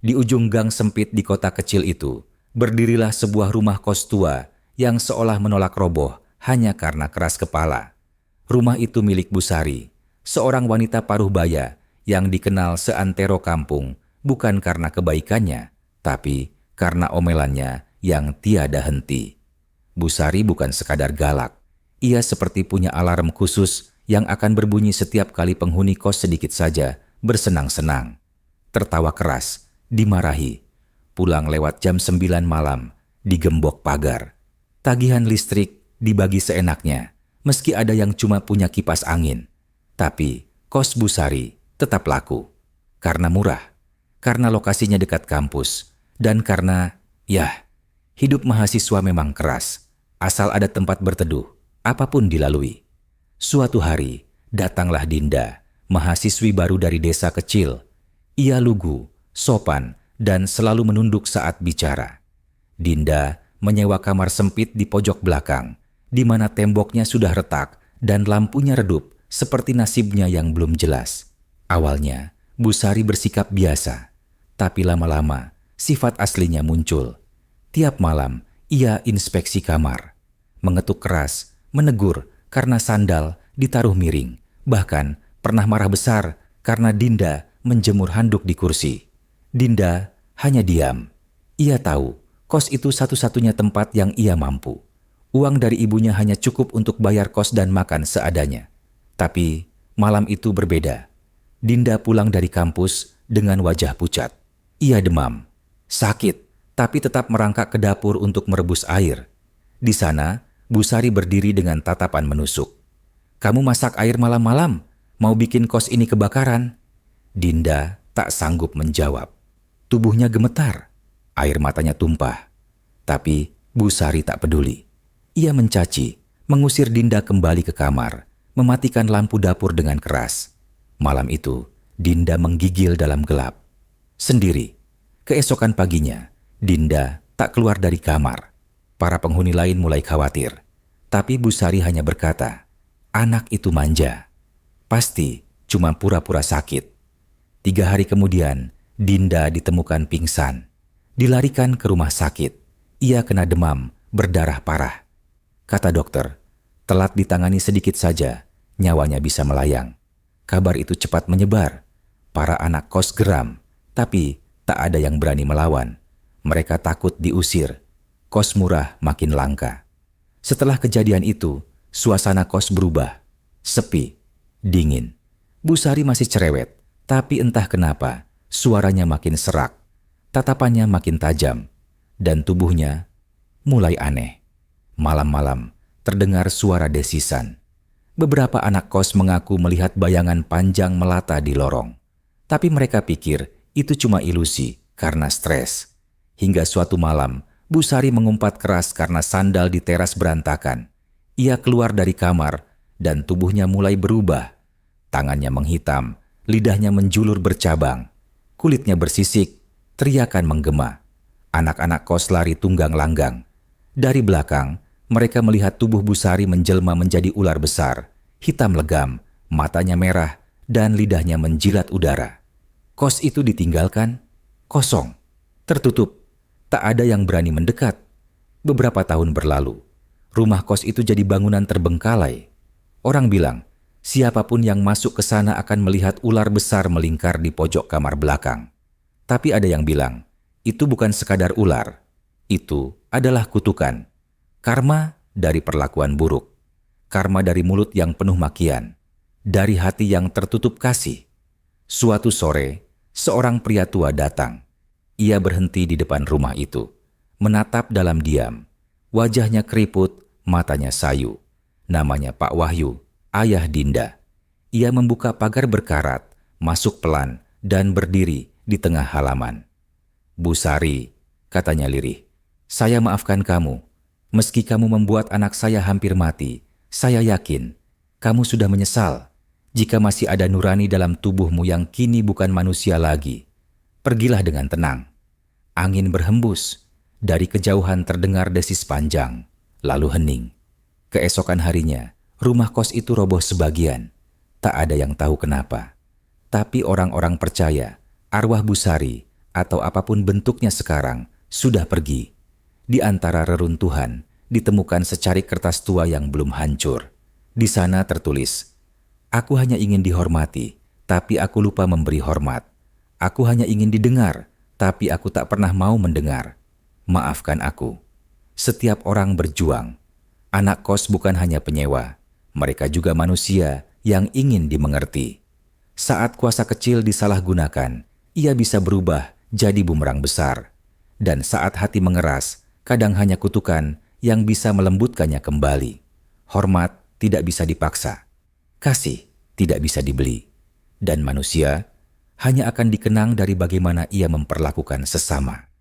Di ujung gang sempit di kota kecil itu, berdirilah sebuah rumah kos tua yang seolah menolak roboh hanya karena keras kepala. Rumah itu milik Busari, seorang wanita paruh baya yang dikenal seantero kampung bukan karena kebaikannya, tapi karena omelannya yang tiada henti. Busari bukan sekadar galak, ia seperti punya alarm khusus yang akan berbunyi setiap kali penghuni kos sedikit saja bersenang-senang. Tertawa keras, dimarahi, pulang lewat jam 9 malam, digembok pagar. Tagihan listrik dibagi seenaknya, meski ada yang cuma punya kipas angin. Tapi kos Busari tetap laku. Karena murah, karena lokasinya dekat kampus, dan karena, hidup mahasiswa memang keras. Asal ada tempat berteduh, apapun dilalui. Suatu hari, datanglah Dinda, mahasiswi baru dari desa kecil. Ia lugu, sopan, dan selalu menunduk saat bicara. Dinda menyewa kamar sempit di pojok belakang, di mana temboknya sudah retak dan lampunya redup seperti nasibnya yang belum jelas. Awalnya, Busari bersikap biasa, tapi lama-lama sifat aslinya muncul. Tiap malam, ia inspeksi kamar, mengetuk keras, menegur karena sandal ditaruh miring, bahkan pernah marah besar karena Dinda menjemur handuk di kursi. Dinda hanya diam. Ia tahu kos itu satu-satunya tempat yang ia mampu. Uang dari ibunya hanya cukup untuk bayar kos dan makan seadanya. Tapi malam itu berbeda. Dinda pulang dari kampus dengan wajah pucat. Ia demam, sakit, tapi tetap merangkak ke dapur untuk merebus air. Di sana, Busari berdiri dengan tatapan menusuk. "Kamu masak air malam-malam? Mau bikin kos ini kebakaran?" Dinda tak sanggup menjawab. Tubuhnya gemetar, air matanya tumpah. Tapi Busari tak peduli. Ia mencaci, mengusir Dinda kembali ke kamar, mematikan lampu dapur dengan keras. Malam itu, Dinda menggigil dalam gelap. Sendiri. Keesokan paginya, Dinda tak keluar dari kamar. Para penghuni lain mulai khawatir. Tapi Busari hanya berkata, "Anak itu manja. Pasti cuma pura-pura sakit." 3 hari kemudian, Dinda ditemukan pingsan. Dilarikan ke rumah sakit. Ia kena demam, berdarah parah. Kata dokter, telat ditangani sedikit saja, nyawanya bisa melayang. Kabar itu cepat menyebar. Para anak kos geram, tapi tak ada yang berani melawan. Mereka takut diusir. Kos murah makin langka. Setelah kejadian itu, suasana kos berubah. Sepi, dingin. Busari masih cerewet, tapi entah kenapa, suaranya makin serak. Tatapannya makin tajam, dan tubuhnya mulai aneh. Malam-malam, terdengar suara desisan. Beberapa anak kos mengaku melihat bayangan panjang melata di lorong. Tapi mereka pikir itu cuma ilusi karena stres. Hingga suatu malam, Busari mengumpat keras karena sandal di teras berantakan. Ia keluar dari kamar dan tubuhnya mulai berubah. Tangannya menghitam, lidahnya menjulur bercabang. Kulitnya bersisik, teriakan menggema. Anak-anak kos lari tunggang langgang. Dari belakang, mereka melihat tubuh Busari menjelma menjadi ular besar, hitam legam, matanya merah, dan lidahnya menjilat udara. Kos itu ditinggalkan, kosong, tertutup. Tak ada yang berani mendekat. Beberapa tahun berlalu, rumah kos itu jadi bangunan terbengkalai. Orang bilang, siapapun yang masuk ke sana akan melihat ular besar melingkar di pojok kamar belakang. Tapi ada yang bilang, itu bukan sekadar ular. Itu adalah kutukan. Karma dari perlakuan buruk. Karma dari mulut yang penuh makian. Dari hati yang tertutup kasih. Suatu sore, seorang pria tua datang. Ia berhenti di depan rumah itu, menatap dalam diam. Wajahnya keriput, matanya sayu. Namanya Pak Wahyu, ayah Dinda. Ia membuka pagar berkarat, masuk pelan, dan berdiri di tengah halaman. "Busari," katanya lirih, "saya maafkan kamu. Meski kamu membuat anak saya hampir mati, saya yakin kamu sudah menyesal. Jika masih ada nurani dalam tubuhmu yang kini bukan manusia lagi, pergilah dengan tenang." Angin berhembus. Dari kejauhan terdengar desis panjang, lalu hening. Keesokan harinya, rumah kos itu roboh sebagian. Tak ada yang tahu kenapa. Tapi orang-orang percaya arwah Busari atau apapun bentuknya sekarang sudah pergi. Di antara reruntuhan ditemukan secari kertas tua yang belum hancur. Di sana tertulis, "Aku hanya ingin dihormati, tapi aku lupa memberi hormat. Aku hanya ingin didengar, tapi aku tak pernah mau mendengar. Maafkan aku." Setiap orang berjuang. Anak kos bukan hanya penyewa, mereka juga manusia yang ingin dimengerti. Saat kuasa kecil disalahgunakan, ia bisa berubah jadi bumerang besar. Dan saat hati mengeras, kadang hanya kutukan yang bisa melembutkannya kembali. Hormat tidak bisa dipaksa, kasih tidak bisa dibeli, dan manusia hanya akan dikenang dari bagaimana ia memperlakukan sesama.